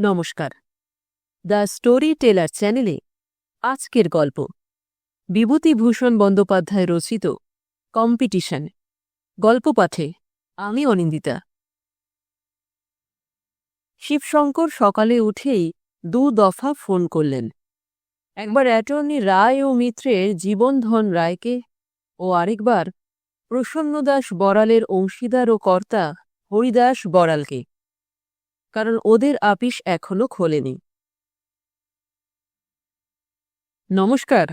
নমস্কার। The story teller চ্যানেলে আজকের গল্প বিভূতিভূষণ বন্দ্যোপাধ্যায় রচিত কম্পিটিশন। গল্প পাঠে আমি অনিন্দিতা। শিবশঙ্কর সকালে উঠেই 2 দফা ফোন করলেন। একবার অ্যাটর্নি রায় ও মিত্রের জীবনধন রায়কে ও আরেকবার প্রসন্নদাস বড়ালের অংশীদার ও কর্তা হরিদাস বড়ালকে, কারণ ওদের আপিস এখনো খোলেনি। নমস্কার,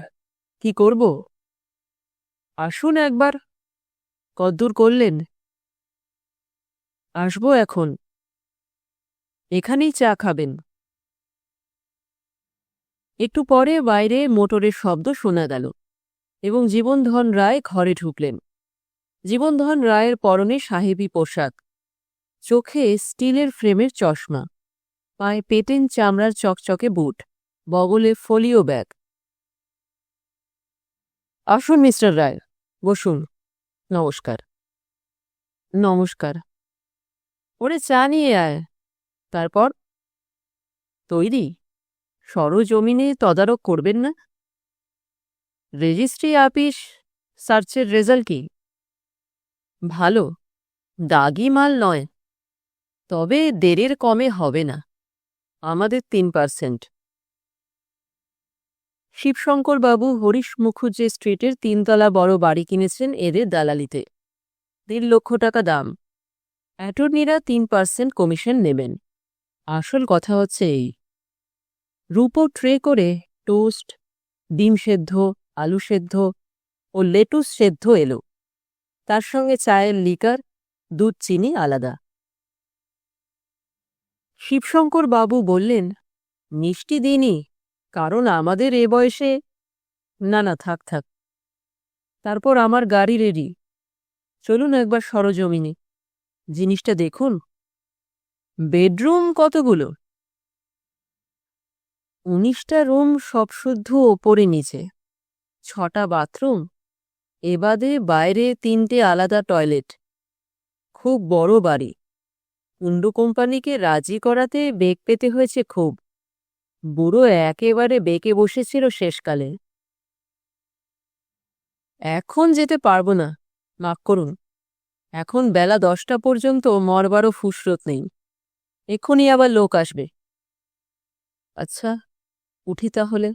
কি করব? আসুন একবার। কদ্দূর করলেন? আসবো এখন। এখানেই চা খাবেন? একটু পরে বাইরে মোটরের শব্দ শোনা গেল এবং জীবনধন রায় ঘরে ঢুকলেন। জীবনধন রায়ের পরনে সাহেবী পোশাক, চোখে স্টিলের ফ্রেমের চশমা, পায়ে পেটেন চামড়ার চকচকে বুট, বগলে ফোলিও ব্যাগ। আসুন মিস্টার রায়, বসুন। নমস্কার। নমস্কার। ওরে চা নিয়ে আয়। তারপর? তৈরি? সরজমিনে তদারক করবেন না? রেজিস্ট্রি আপিস সার্চের রেজাল্ট কি? ভালো, দাগি মাল নয়। তবে দেড়ের কমে হবে না। আমাদের 3%। শিবশঙ্কর বাবু হরিশ মুখুজ্জে স্ট্রিটের 3তলা বড় বাড়ি কিনেছেন এদের দালালিতে। 1.5 লক্ষ টাকা দাম। অ্যাটর্নিরা 3% কমিশন নেবেন। আসল কথা হচ্ছে এই, রূপো ট্রে করে টোস্ট, ডিম সেদ্ধ, আলু সেদ্ধ ও লেটুস সেদ্ধ এলো, তার সঙ্গে চায়ের লিকার, দুধ চিনি আলাদা। শিবশঙ্কর বাবু বললেন, মিষ্টি দিনই, কারণ আমাদের এ বয়সে। না না, থাক থাক। তারপর আমার গাড়ি রেডি, চলুন একবার সরজমিনে জিনিসটা দেখুন। বেডরুম কতগুলো? 19টা রুম, সব শুদ্ধ ওপরে নিচে, 6টা বাথরুম, এ বাদে বাইরে 3টে আলাদা টয়লেট। খুব বড় বাড়ি। কুন্ডু কোম্পানিকে রাজি করাতে বেগ পেতে হয়েছে খুব। বুড়ো একেবারে বেঁকে বসেছিল শেষকালে। এখন যেতে পারবো না, মাফ করুন। এখন বেলা 10টা পর্যন্ত মরবারও ফুসরত নেই। এক্ষুনি আবার লোক আসবে। আচ্ছা, উঠি তাহলে।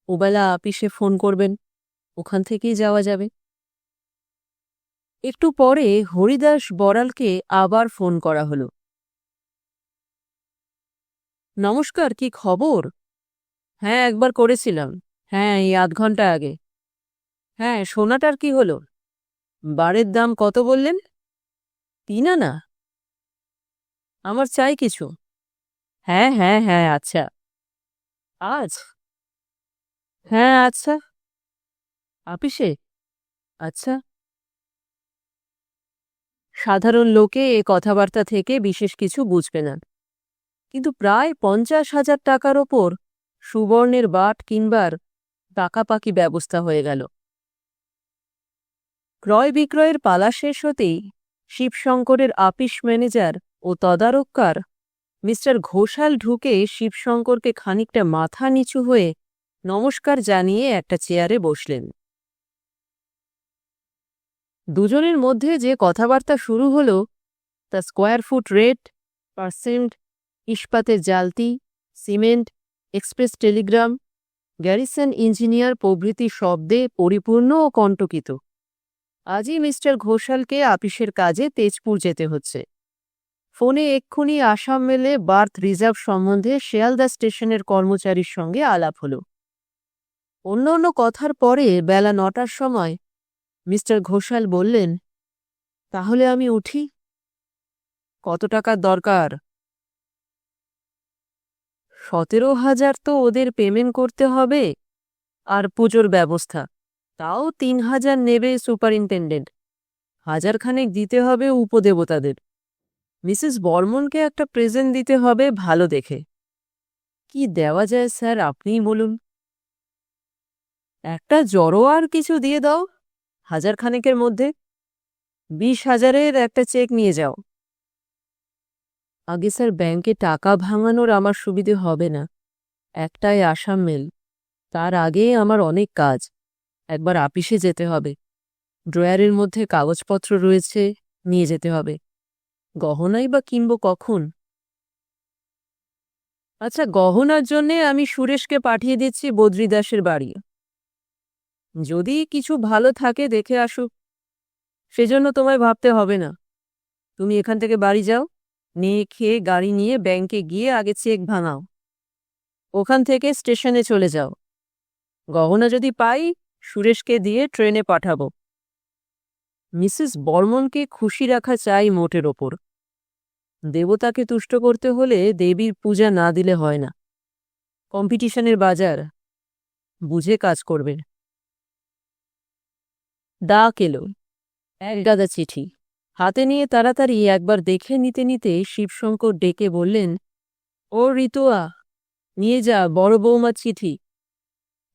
ওবেলা আপিসে ফোন করবেন, ওখান থেকেই যাওয়া যাবে। একটু পরে হরিদাস বড়ালকে আবার ফোন করা হলো। নমস্কার, কি খবর? হ্যাঁ, একবার করেছিলাম। হ্যাঁ, এই 8 ঘন্টা আগে। হ্যাঁ, সোনাটার কি হলো? বারের দাম কত বললেন? 3 আনা? আমার চাই কিছু। হ্যাঁ হ্যাঁ হ্যাঁ, আচ্ছা। আজ? হ্যাঁ, আচ্ছা। আপিসে? আচ্ছা। সাধারণ লোকে এ কথাবার্তা থেকে বিশেষ কিছু বুঝবে না, কিন্তু প্রায় 50,000 টাকার ওপর সুবর্ণের বাট কিনবার পাকাপাকি ব্যবস্থা হয়ে গেল। ক্রয় বিক্রয়ের পালা শেষ হতেই শিবশঙ্করের আপিস ম্যানেজার ও তদারককার মিস্টার ঘোষাল ঢুকে শিবশঙ্করকে খানিকটা মাথা নিচু হয়ে নমস্কার জানিয়ে একটা চেয়ারে বসলেন। দুজনের মধ্যে যে কথাবার্তা শুরু হল, তা স্কোয়ার ফুট রেট, পার্সেন্ট, ইস্পাতের জালতি, cement, express telegram, garrison engineer প্রভৃতি শব্দে পরিপূর্ণ ও কণ্টকিত। আজই মিস্টার ঘোষালকে আপিসের কাজে তেজপুর যেতে হচ্ছে। ফোনে এক্ষুনি আসাম মেলে বার্থ রিজার্ভ সম্বন্ধে শিয়ালদা স্টেশনের কর্মচারীর সঙ্গে আলাপ হল। অন্য অন্য কথার পরে বেলা 9টার সময় মিস্টার ঘোষাল বললেন, তাহলে আমি উঠি? কত টাকার দরকার? 17,000 তো ওদের পেমেন্ট করতে হবে, আর পুজোর ব্যবস্থা। তাও 3,000 নেবে সুপারিনটেন্ডেন্ট। 1,000 খানেক দিতে হবে উপদেবতাদের। মিসেস বর্মনকে একটা প্রেজেন্ট দিতে হবে ভালো দেখে। কি দেওয়া যায় স্যার, আপনিই বলুন। একটা জড়োয়ার কিছু দিয়ে দাও, 1,000 খানেকের মধ্যে। 20,000-এর একটা চেক নিয়ে যাও। আগে স্যার, ব্যাংকে টাকা ভাঙানোর আমার সুবিধে হবে না। একটাই আসাম মেল। তার আগে আমার অনেক কাজ। একবার আপিসে যেতে হবে। ড্রয়ারের মধ্যে কাগজপত্র রয়েছে, নিয়ে যেতে হবে। গহনাই বা কিনব কখন? আচ্ছা, গহনার জন্যে আমি সুরেশকে পাঠিয়ে দিচ্ছি বদ্রীদাসের বাড়ি। যদি কিছু ভালো থাকে দেখে আসুক। সেজন্য তোমায় ভাবতে হবে না। তুমি এখান থেকে বাড়ি যাও, নিয়ে খেয়ে গাড়ি নিয়ে ব্যাংকে গিয়ে আগে চেক ভাঙাও। ওখান থেকে স্টেশনে চলে যাও। গহনা যদি পাই, সুরেশকে দিয়ে ট্রেনে পাঠাবো। মিসেস বর্মনকে খুশি রাখা চাই মোটের ওপর। দেবতাকে তুষ্ট করতে হলে দেবীর পূজা না দিলে হয় না। কম্পিটিশনের বাজার, বুঝে কাজ করবেন। ডাক এলো, এক গাদা চিঠি। হাতে নিয়ে তাড়াতাড়ি একবার দেখে নিতে নিতে শিবশঙ্কর ডেকে বললেন, ও রিতুয়া, নিয়ে যা বড় বৌমার চিঠি।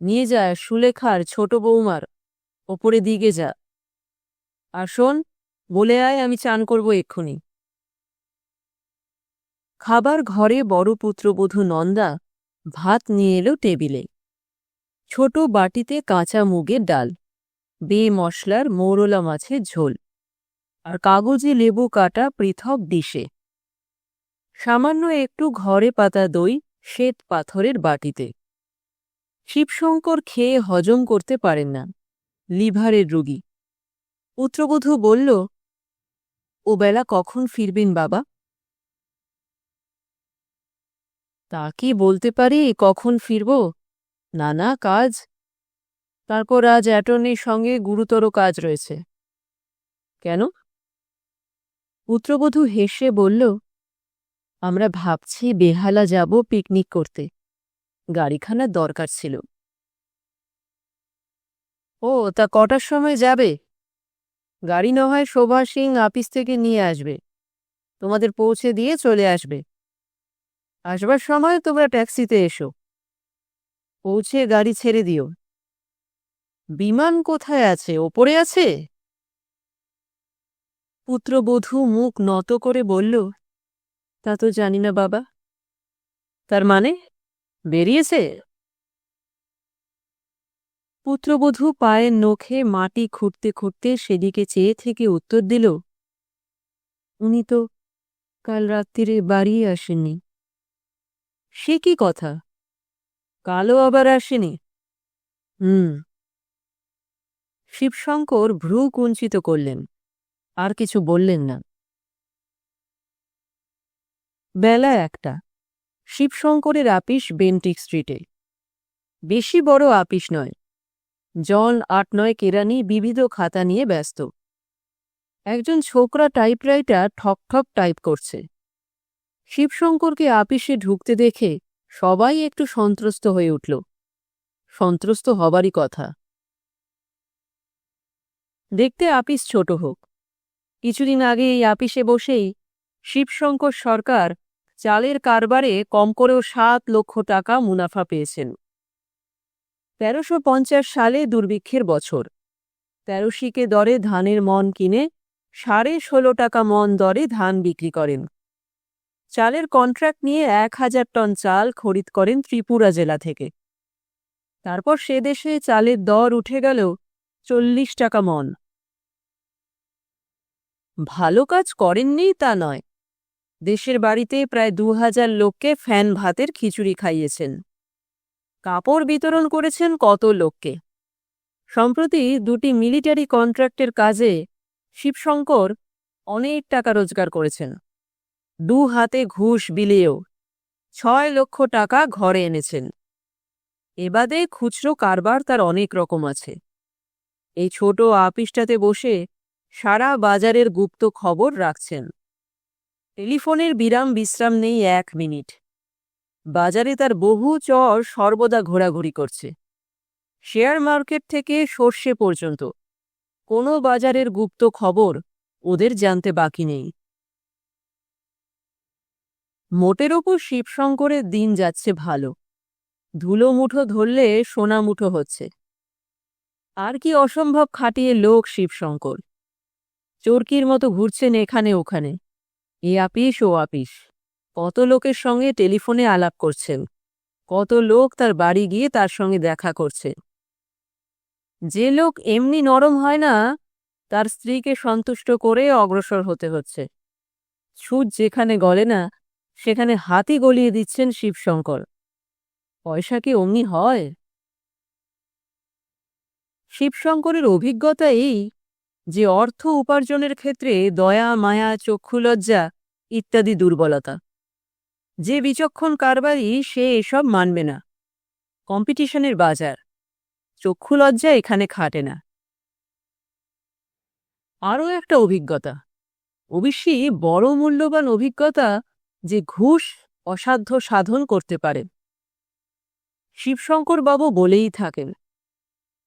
নিয়ে যা সুলেখার ছোট বৌমার, ওপরে দিকে যা। আর শোন, বলে আয় আমি চান করব এক্ষুনি। খাবার ঘরে বড় পুত্রবধূ নন্দা ভাত নিয়ে এলো টেবিলে। ছোট বাটিতে কাঁচা মুগের ডাল, বে মশলার মৌরলা মাছের ঝোল, আর কাগজে লেবু কাটা পৃথক ডিশে। সামান্য একটু ঘরে পাতা দই শ্বেত পাথরের বাটিতে। শিবশঙ্কর খেয়ে হজম করতে পারেন না, লিভারের রোগী। পুত্রবধূ বলল, ও বেলা কখন ফিরবেন বাবা? তা কি বলতে পারি কখন ফিরব? নানা কাজ। তারপর আজ অ্যাটর্নির সঙ্গে গুরুতর কাজ রয়েছে। কেন? পুত্রবধূ হেসে বলল, আমরা ভাবছি বেহালা যাব পিকনিক করতে। গাড়িখানার দরকার ছিল। ও, তা কটার সময় যাবে? গাড়ি না হয় শোভা সিং আপিস থেকে নিয়ে আসবে, তোমাদের পৌঁছে দিয়ে চলে আসবে। আসবার সময় তোমরা ট্যাক্সিতে এসো, পৌঁছে গাড়ি ছেড়ে দিও। বিমান কোথায় আছে? ওপরে আছে? পুত্রবধূ মুখ নত করে বলল, তা তো জানি না বাবা। তার মানে বেরিয়েছে? পুত্রবধূ পায়ের নখে মাটি খুঁড়তে খুঁড়তে সেদিকে চেয়ে থেকে উত্তর দিল, উনি তো কাল রাত্রিরে বাড়ি আসেননি। সে কি কথা? কালও আবার আসেনি? হুম। শিবশঙ্কর ভ্রু কুঞ্চিত করলেন, আর কিছু বললেন না। বেলা 1টা। শিবশঙ্করের আপিস বেন্টিক স্ট্রিটে। বেশি বড় আপিস নয়। জন 8-9 কেরানি বিবিধ খাতা নিয়ে ব্যস্ত। একজন ছোকরা টাইপরাইটার ঠক ঠক টাইপ করছে। শিবশঙ্করকে আপিসে ঢুকতে দেখে সবাই একটু সন্ত্রস্ত হয়ে উঠল। সন্ত্রস্ত হবারই কথা। দেখতে আপিস ছোট হোক, কিছুদিন আগে এই আপিসে বসেই শিবশঙ্কর সরকার চালের কারবারে কম করেও 7 লক্ষ টাকা মুনাফা পেয়েছেন। 1350 সালে দুর্ভিক্ষের বছর 13 শিকে দরে ধানের মন কিনে 16.5 টাকা মন দরে ধান বিক্রি করেন। চালের কন্ট্রাক্ট নিয়ে 1000 টন চাল খরিদ করেন ত্রিপুরা জেলা থেকে। তারপর সে দেশে চালের দর উঠে গেল 40 টাকা মন। ভালো কাজ করেননি তা নয়, দেশের বাড়িতে প্রায় 2000 লোককে ফ্যান ভাতের খিচুড়ি খাইয়েছেন। কাপড় বিতরণ করেছেন কত লোককে। সম্প্রতি 2টি মিলিটারি কন্ট্রাক্টের কাজে শিবশঙ্কর অনেক টাকা রোজগার করেছেন। 2 হাতে ঘুষ বিলিয়েও 6 লক্ষ টাকা ঘরে এনেছেন। এবাদে খুচরো কারবার তার অনেক রকম আছে। এই ছোট আপিসটাতে বসে সারা বাজারের গুপ্ত খবর রাখছেন। টেলিফোনের বিরাম বিশ্রাম নেই 1 মিনিট। বাজারে তার বহু চর সর্বদা ঘোরাঘুরি করছে। শেয়ার মার্কেট থেকে সর্ষে পর্যন্ত কোনো বাজারের গুপ্ত খবর ওদের জানতে বাকি নেই। মোটের ওপর শিবশঙ্করের দিন যাচ্ছে ভালো। ধুলো মুঠো ধরলে সোনা মুঠো হচ্ছে। আর কি অসম্ভব খাটিয়ে লোক শিবশঙ্কর। চরকির মতো ঘুরছেন এখানে ওখানে, এ আপিস ও আপিস। কত লোকের সঙ্গে টেলিফোনে আলাপ করছেন, কত লোক তার বাড়ি গিয়ে তার সঙ্গে দেখা করছে। যে লোক এমনি নরম হয় না, তার স্ত্রীকে সন্তুষ্ট করে অগ্রসর হতে হচ্ছে। সুদ যেখানে গলে না, সেখানে হাতই গলিয়ে দিচ্ছেন শিবশঙ্কর। পয়সা কি অমনি হয়? শিবশঙ্করের অভিজ্ঞতা এই যে অর্থ উপার্জনের ক্ষেত্রে দয়া, মায়া, চক্ষুলজ্জা ইত্যাদি দুর্বলতা। যে বিচক্ষণ কারবারি সে এসব মানবে না। কম্পিটিশনের বাজার, চক্ষুলজ্জা এখানে খাটে না। আরও একটা অভিজ্ঞতা, অবশ্যই বড় মূল্যবান অভিজ্ঞতা, যে ঘুষ অসাধ্য সাধন করতে পারে। শিবশঙ্কর বাবু বলেই থাকেন,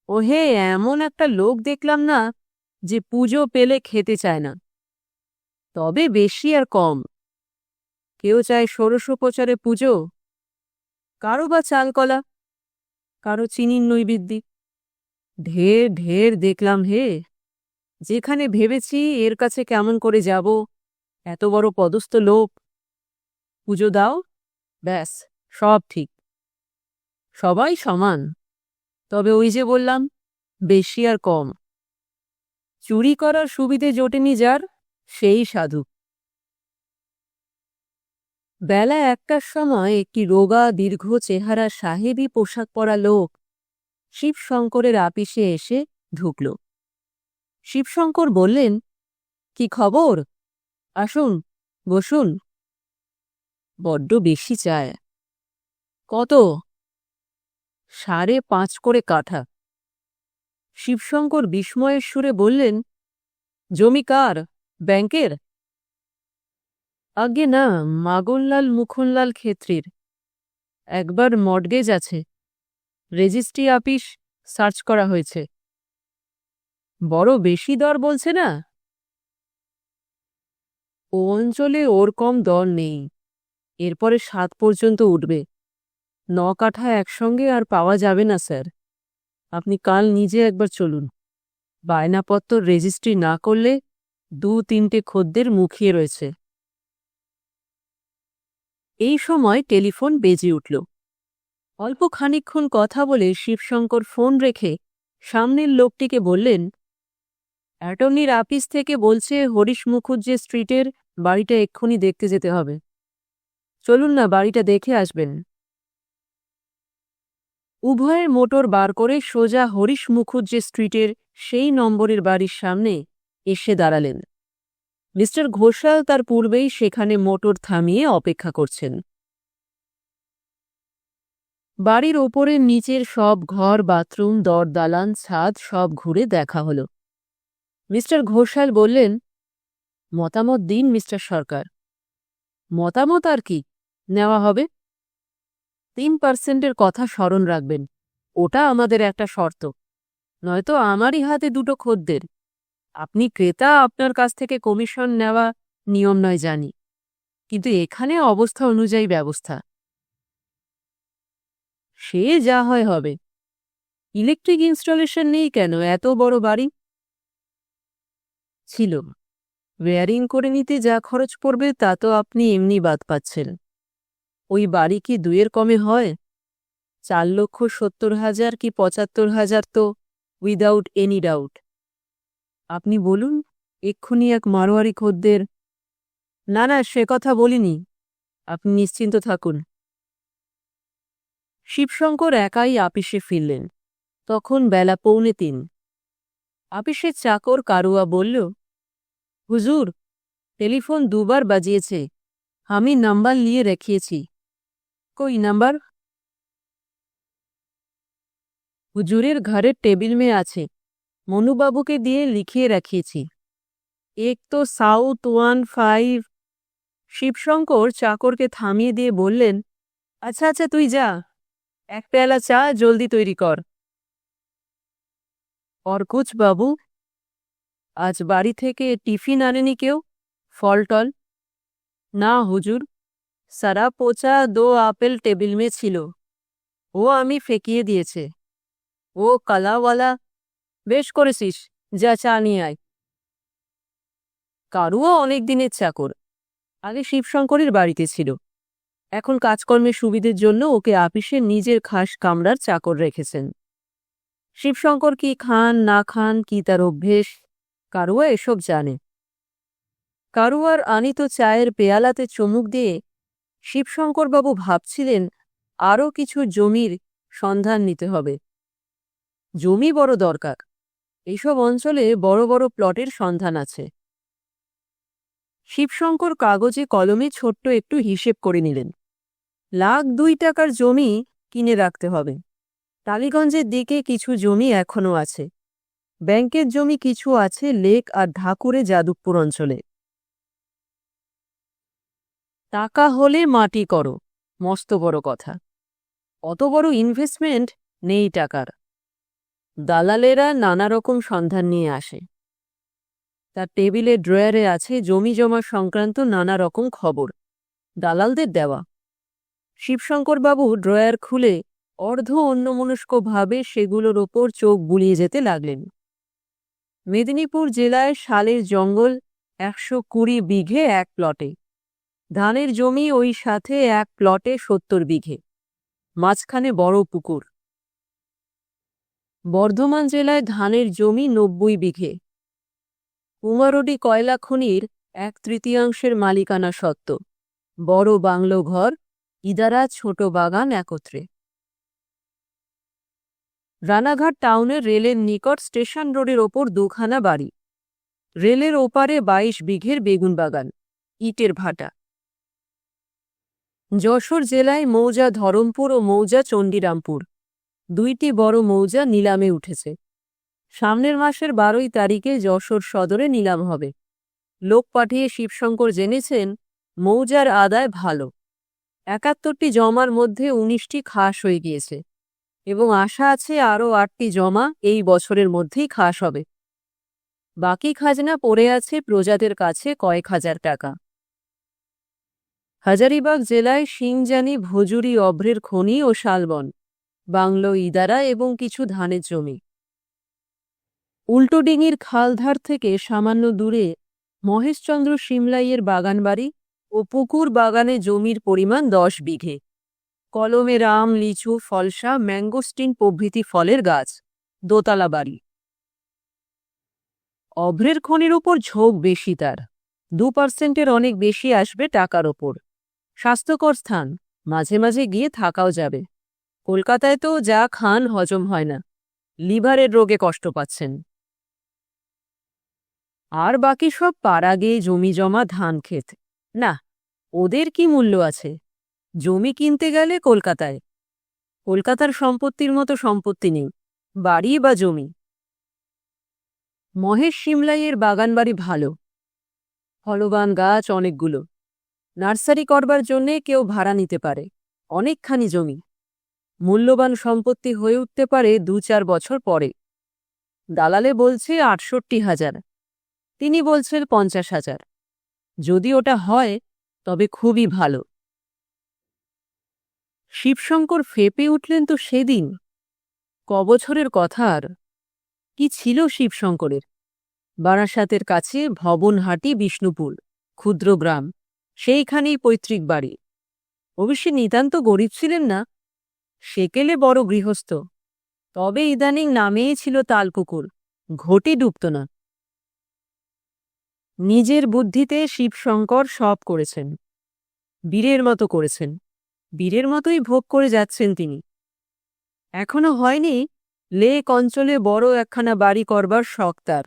ও হে, এমন একটা লোক দেখলাম না যে পুজো পেলে খেতে চায় না। তবে বেশি আর কম, কেউ চায় ষোড়শোপচারে পুজো, কারো বা চালকলা, কারো চিনির নৈবেদ্যি। ঢের ঢের দেখলাম হে। যেখানে ভেবেছি এর কাছে কেমন করে যাব, এত বড় পদস্থ লোক, পুজো দাও, ব্যাস সব ঠিক, সবাই সমান। তবে ওই যে বললাম, বেশি আর কম। চুরি করার সুবিধে জোটেনি যার, সেই সাধু। বেলা 1টার সময় একটি রোগা দীর্ঘ চেহারা সাহেবী পোশাক পরা লোক শিবশঙ্করের আপিসে এসে ঢুকল। শিবশঙ্কর বললেন, কি খবর? আসুন, বসুন। বড্ড বেশি চায়। কত? 5.5 করে কাঠা। শিবশঙ্কর বিস্ময়ের সুরে বললেন, জমি কার, ব্যাংকের? আজ্ঞে না, মাগনলাল মুখনলাল ক্ষেত্রীর। একবার মর্টগেজ আছে, রেজিস্ট্রি আপিস সার্চ করা হয়েছে। বড় বেশি দর বলছে না? ও অঞ্চলে ওর কম দর নেই। এরপরে 7 পর্যন্ত উঠবে। 9 কাঠা একসঙ্গে আর পাওয়া যাবে না স্যার। আপনি কাল নিজে একবার চলুন। বায়নাপত্র রেজিস্ট্রি না করলে 2-3টে খদ্দের মুখিয়ে রয়েছে। এই সময় টেলিফোন বেজে উঠল। অল্প খানিকক্ষণ কথা বলে শিবশঙ্কর ফোন রেখে সামনের লোকটিকে বললেন, অ্যাটর্নির আপিস থেকে বলছে হরিশ মুখুজ্জে স্ট্রিটের বাড়িটা এক্ষুনি দেখতে যেতে হবে। চলুন না, বাড়িটা দেখে আসবেন। উভয়ের মোটর বার করে সোজা হরিশ মুখুজ্জে স্ট্রিটের সেই নম্বরের বাড়ির সামনে এসে দাঁড়ালেন। মিস্টার ঘোষাল তার পূর্বেই সেখানে মোটর থামিয়ে অপেক্ষা করছেন। বাড়ির ওপরের নিচের সব ঘর, বাথরুম, দরদালান, ছাদ সব ঘুরে দেখা হল। মিস্টার ঘোষাল বললেন, মতামত দিন মিস্টার সরকার। মতামত আর কি, নেওয়া হবে। 3% কথা স্মরণ রাখবেন, ওটা আমাদের একটা শর্ত। নয়তো আমারই হাতে 2টো খদ্দের। আপনি ক্রেতা, আপনার কাছ থেকে কমিশন নেওয়া নিয়ম নয় জানি, কিন্তু এখানে অবস্থা অনুযায়ী ব্যবস্থা। সে যা হয় হবে। ইলেকট্রিক ইনস্টলেশন নেই কেন? এত বড় বাড়ি ছিল, ওয়্যারিং করে নিতে যা খরচ পড়বে তা তো আপনি এমনি বাদ পাচ্ছেন। ওই বাড়ি কি 2-এর কমে হয়? 4,70,000 কি 75,000 তো উইদাউট এনি ডাউট। আপনি বলুন, এক্ষুনি এক মারোয়ারি খদ্দের। না না, সে কথা বলিনি, আপনি নিশ্চিন্ত থাকুন। শিবশঙ্কর একাই আপিসে ফিরলেন। তখন বেলা 2:45। আপিসের চাকর কারুয়া বলল, হুজুর, টেলিফোন 2বার বাজিয়েছে, আমি নাম্বার নিয়ে রেখেছি। কই নাম্বার? হুজুরের ঘরের টেবিল মে আছে, মনুবাবুকে দিয়ে লিখিয়ে রাখিয়েছি। এক তো সাউথ 15। শিবশঙ্কর চাকরকে থামিয়ে দিয়ে বললেন, আচ্ছা আচ্ছা, তুই যা, 1 পেয়ালা চা জলদি তৈরি কর। অর্কুচ বাবু, আজ বাড়ি থেকে টিফিন আনেনি কেউ? ফল টল? না হুজুর, সারা পোচা 2 আপেল টেবিল মে ছিল, ও আমি ফেঁকিয়ে দিয়েছে। ও কালাওয়ালা, বেশ করেছিস, যা চা নিয়ে আয়। কারুও অনেক দিনের চাকর, আগে শিবশঙ্করের বাড়িতে ছিল, এখন কাজকর্মের সুবিধের জন্য ওকে আপিসে নিজের খাস কামরার চাকর রেখেছেন। শিবশঙ্কর কি খান না খান, কি তার অভ্যেস, কারুয়া এসব জানে। কারুয়ার আনিত চায়ের পেয়ালাতে চুমুক দিয়ে শিবশঙ্করবাবু ভাবছিলেন আরও কিছু জমির সন্ধান নিতে হবে। জমি বড় দরকার, এইসব অঞ্চলে বড় বড় প্লটের সন্ধান আছে। শিবশঙ্কর কাগজে কলমে ছোট্ট একটু হিসেব করে নিলেন। $1,02,000 জমি কিনে রাখতে হবে। টালিগঞ্জের দিকে কিছু জমি এখনও আছে, ব্যাংকের জমি কিছু আছে লেক আর ঢাকুরে যাদবপুর অঞ্চলে। টাকা হলে মাটি করো, মস্ত বড় কথা। অত বড় ইনভেস্টমেন্ট নেই টাকার। দালালেরা নানা রকম সন্ধান নিয়ে আসে। তার টেবিলের ড্রয়ারে আছে জমি জমা সংক্রান্ত নানা রকম খবর, দালালদের দেওয়া। শিবশঙ্করবাবু ড্রয়ার খুলে অর্ধ অন্যমনস্কভাবে সেগুলোর ওপর চোখ বুলিয়ে যেতে লাগলেন। মেদিনীপুর জেলায় শালের জঙ্গল 120 বিঘে এক প্লটে, ধানের জমি ওই সাথে এক প্লটে 70 বিঘে, মাঝখানে বড় পুকুর। বর্ধমান জেলায় ধানের জমি 90 বিঘে, কুমারডি কয়লা খনির 1/3 মালিকানা সত্ত্ব, বড় বাংলো ঘর, ইদারা ছোট বাগান একত্রে। রানাঘাট টাউনের রেলের নিকট স্টেশন রোডের ওপর 2খানা বাড়ি, রেলের ওপারে 22 বিঘের বেগুন বাগান, ইটের ভাটা। যশোর জেলায় মৌজা ধরমপুর ও মৌজা চণ্ডীরামপুর, 2টি বড় মৌজা নিলামে উঠেছে। সামনের মাসের 12 তারিখে যশোর সদরে নিলাম হবে। লোক পাঠিয়ে শিবশঙ্কর জেনেছেন মৌজার আদায় ভালো। 71টি জমার মধ্যে 19টি খাস হয়ে গিয়েছে এবং আশা আছে আরও 8টি জমা এই বছরের মধ্যেই খাস হবে। বাকি খাজনা পড়ে আছে প্রজাদের কাছে কয়েক হাজার টাকা। হাজারিবাগ জেলায় সিংজানি ভজুরি অভ্রের খনি ও শালবন, বাংলো ইদারা এবং কিছু ধানের জমি। উল্টোডিঙির খালধার থেকে সামান্য দূরে মহেশচন্দ্র সিমলাইয়ের বাগানবাড়ি ও পুকুর বাগানে জমির পরিমাণ 10 বিঘে, কলমে আম, লিচু, ফলসা, ম্যাঙ্গোস্টিন প্রভৃতি ফলের গাছ, দোতলা বাড়ি। অভ্রের খনির ওপর ঝোঁক বেশি তার, 2% অনেক বেশি আসবে টাকার ওপর। স্বাস্থ্যকর স্থান, মাঝে মাঝে গিয়ে থাকাও যাবে। কলকাতায় তো যা খান হজম হয় না, লিভারের রোগে কষ্ট পাচ্ছেন। আর বাকি সব পাড়াগে জমি জমা ধান ক্ষেত। না, ওদের কি মূল্য আছে? জমি কিনতে গেলে কলকাতায়। কলকাতার সম্পত্তির মতো সম্পত্তি নেই, বাড়ি বা জমি। মহেশ সিমলাইয়ের বাগানবাড়ি ভালো, ফলবান গাছ অনেকগুলো, নার্সারি করবার জন্যে কেউ ভাড়া নিতে পারে। অনেকখানি জমি, মূল্যবান সম্পত্তি হয়ে উঠতে পারে 2-4 বছর পরে। দালালে বলছে 68,000, তিনি বলছেন 50,000। যদি ওটা হয় তবে খুবই ভালো। শিবশঙ্কর ফেঁপে উঠলেন তো সেদিন। কবছরের কথা আর। কি ছিল শিবশঙ্করের? বারাসাতের কাছে ভবনহাটি বিষ্ণুপুর, ক্ষুদ্র গ্রাম, সেইখানেই পৈতৃক বাড়ি। অবশ্যই নিতান্ত গরিব ছিলেন না, সেকেলে বড় গৃহস্থ। তবে ইদানিং নামেই ছিল তালপুকুর, ঘটি ডুবত না। নিজের বুদ্ধিতে শিবশঙ্কর সব করেছেন, বীরের মতো করেছেন, বীরের মতোই ভোগ করে যাচ্ছেন তিনি। এখনো হয়নি লেক অঞ্চলে বড় একখানা বাড়ি করবার শখ তার,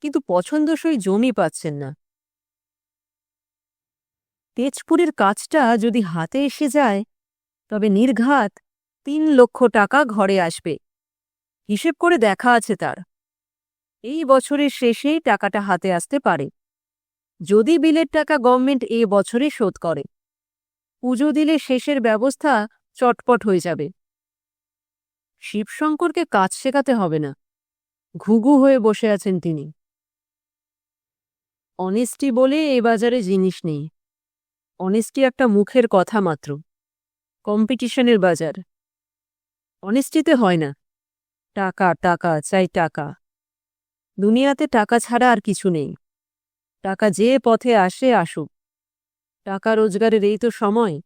কিন্তু পছন্দসই জমি পাচ্ছেন না। তেজপুরের কাজটা যদি হাতে এসে যায় তবে নির্ঘাত 3 লক্ষ টাকা ঘরে আসবে। হিসেব করে দেখা আছে তার। এই বছরের শেষেই টাকাটা হাতে আসতে পারে, যদি বিলের টাকা গভর্নমেন্ট এ বছরে শোধ করে। পুজো দিলে শেষের ব্যবস্থা চটপট হয়ে যাবে। শিবশঙ্করকে কাজ শেখাতে হবে না, ঘুঘু হয়ে বসে আছেন তিনি। অনেস্টি বলে এ বাজারে জিনিস নেই। অনেস্টি একটা মুখের কথা মাত্র। কম্পিটিশনের বাজার, অনেস্টিতে হয় না। টাকা টাকা চাই টাকা। দুনিয়াতে টাকা ছাড়া আর কিছু নেই। টাকা যে পথে আসে আসুক, টাকা রোজগারের এই তো সময়।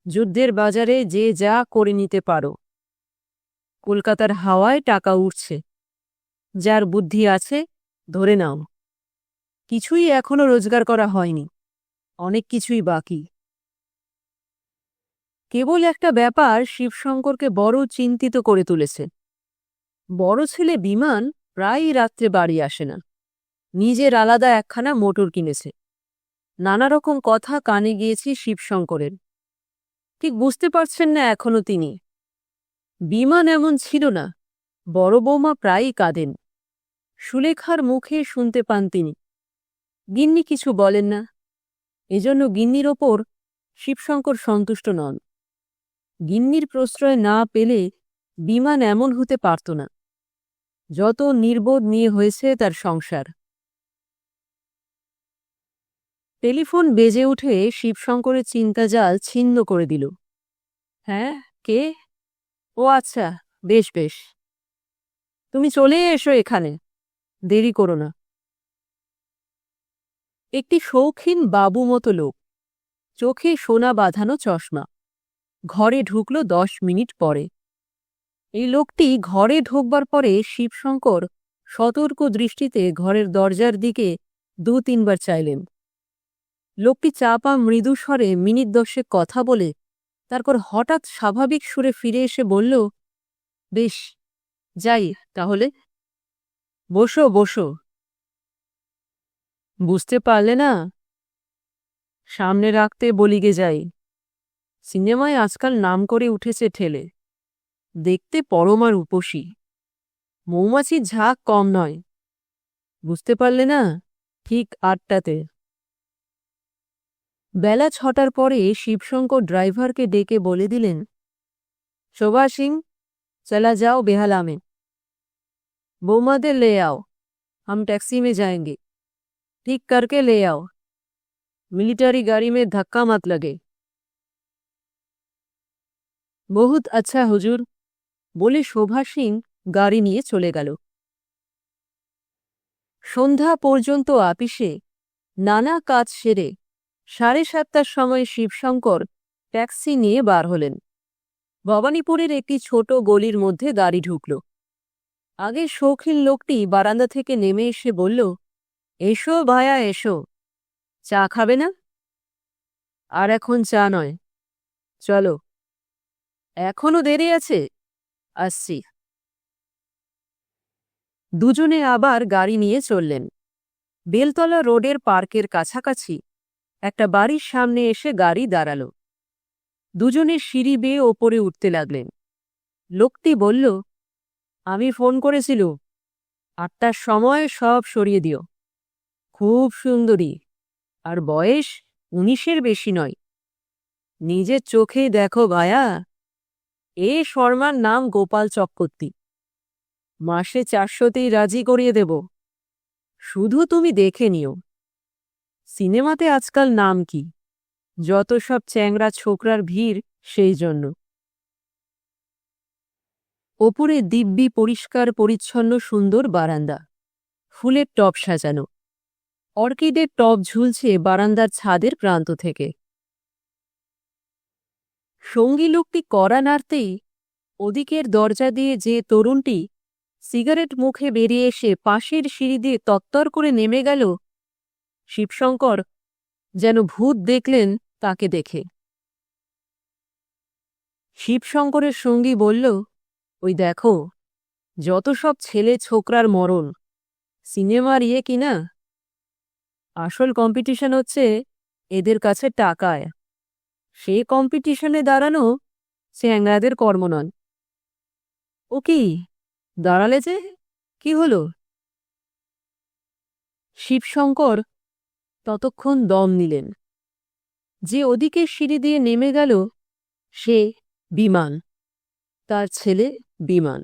যুদ্ধের বাজারে যে যা করে নিতে পারো। কলকাতার হাওয়ায় টাকা উঠছে। যার বুদ্ধি আছে ধরে নাও। কিছুই এখনো রোজগার করা হয়নি, অনেক কিছুই বাকি। কেবল একটা ব্যাপার শিবশঙ্করকে বড় চিন্তিত করে তুলেছে। বড় ছেলে বিমান প্রায়ই রাত্রে বাড়ি আসে না। নিজের আলাদা একখানা মোটর কিনেছে। নানা রকম কথা কানে গিয়েছে শিবশঙ্করের। ঠিক বুঝতে পারছেন না এখনো তিনি। বিমান এমন ছিল না। বড় বৌমা প্রায়ই কাঁদেন। সুলেখার মুখে শুনতে পান তিনি। গিন্নি কিছু বলেন না। এজন্য গিন্নির ওপর শিবশঙ্কর সন্তুষ্ট নন। গিন্নির প্রশ্রয় না পেলে বিমান এমন হতে পারত না। যত নির্বোধ নিয়ে হয়েছে তার সংসার। টেলিফোন বেজে উঠে শিবশঙ্করের চিন্তাজাল ছিন্ন করে দিল। হ্যাঁ, কে? ও আচ্ছা, বেশ বেশ। তুমি চলে এসো এখানে, দেরি করো না। একটি শৌখিন বাবু মতো লোক, চোখে সোনা বাঁধানো চশমা, ঘরে ঢুকল 10 মিনিট পরে। এই লোকটি ঘরে ঢোকবার পরে শিবশঙ্কর সতর্ক দৃষ্টিতে ঘরের দরজার দিকে 2-3 বার চাইলেন। লোকটি চাপা মৃদু স্বরে মিনিট 10 কথা বলে তারপর হঠাৎ স্বাভাবিক সুরে ফিরে এসে বলল, বেশ, যাই তাহলে। বসো বসো। বুঝতে পারলে না? সামনে রাখতে বলিগে যাই। সিনেমায় আজকাল নাম করে উঠেছে ঠেলে। দেখতে পরমার উপসী। মৌমাছির ঝাঁক কম নয়। বুঝতে পারলে না? ঠিক 8টাতে। বেলা 6টার পরে শিবশঙ্কর ড্রাইভারকে ডেকে বলে দিলেন, শোভা সিং, चला जाओ बेहला में। बौमाদের ले आओ, हम टैक्सी में जाएंगे। ठीक करके ले आओ। मिलिट्री गाड़ी में धक्का मत लगे। बहुत अच्छा हुजूर, বলে শোভা সিং গাড়ি নিয়ে চলে গেল। সন্ধ্যা পর্যন্ত আপিসে নানা কাজ সেরে 7:30টার সময় শিবশঙ্কর ট্যাক্সি নিয়ে বার হলেন। ভবানীপুরের একটি ছোট গলির মধ্যে গাড়ি ঢুকল। আগে শৌখিন লোকটি বারান্দা থেকে নেমে এসে বলল, এসো ভায়া এসো। চা খাবে না? আর এখন চা নয়, চলো। এখনো দেরি আছে, আসছি। দুজনে আবার গাড়ি নিয়ে চললেন। বেলতলা রোডের পার্কের কাছাকাছি একটা বাড়ির সামনে এসে গাড়ি দাঁড়াল। দুজনে সিঁড়ি বেয়ে ওপরে উঠতে লাগলেন। লোকটি বলল, আমি ফোন করেছিল, 8টার সময় সব সরিয়ে দিও। খুব সুন্দরী, আর বয়স 19-এর বেশি নয়। নিজের চোখে দেখো ভায়া। এ শর্মার নাম গোপাল চক্রবর্তী। মাসে 400তেই রাজি করিয়ে দেব। শুধু তুমি দেখে নিও। সিনেমাতে আজকাল নাম কি, যত সব চ্যাংড়া ছোকরার ভিড় সেই জন্য। ওপরে দিব্যি পরিষ্কার পরিচ্ছন্ন সুন্দর বারান্দা, ফুলের টব সাজানো। অর্কিডের টব ঝুলছে বারান্দার ছাদের প্রান্ত থেকে। সঙ্গী লোকটি কড়া নাড়তেই ওদিকের দরজা দিয়ে যে তরুণটি সিগারেট মুখে বেরিয়ে এসে পাশের সিঁড়ি দিয়ে তত্তর করে নেমে গেল, শিবশঙ্কর যেন ভূত দেখলেন তাকে দেখে। শিবশঙ্করের সঙ্গী বলল, ওই দেখো, যত সব ছেলে ছোকরার মরণ। সিনেমার ইয়ে কিনা? আসল কম্পিটিশন হচ্ছে এদের কাছে টাকায়। সে কম্পিটিশনে দাঁড়ানো চ্যাংড়াদের কর্ম নন। ও কি দাঁড়ালে যে, কি হলো? শিবশঙ্কর ততক্ষণ দম নিলেন। যে ওদিকে সিঁড়ি দিয়ে নেমে গেল সে বিমান, তার ছেলে বিমান।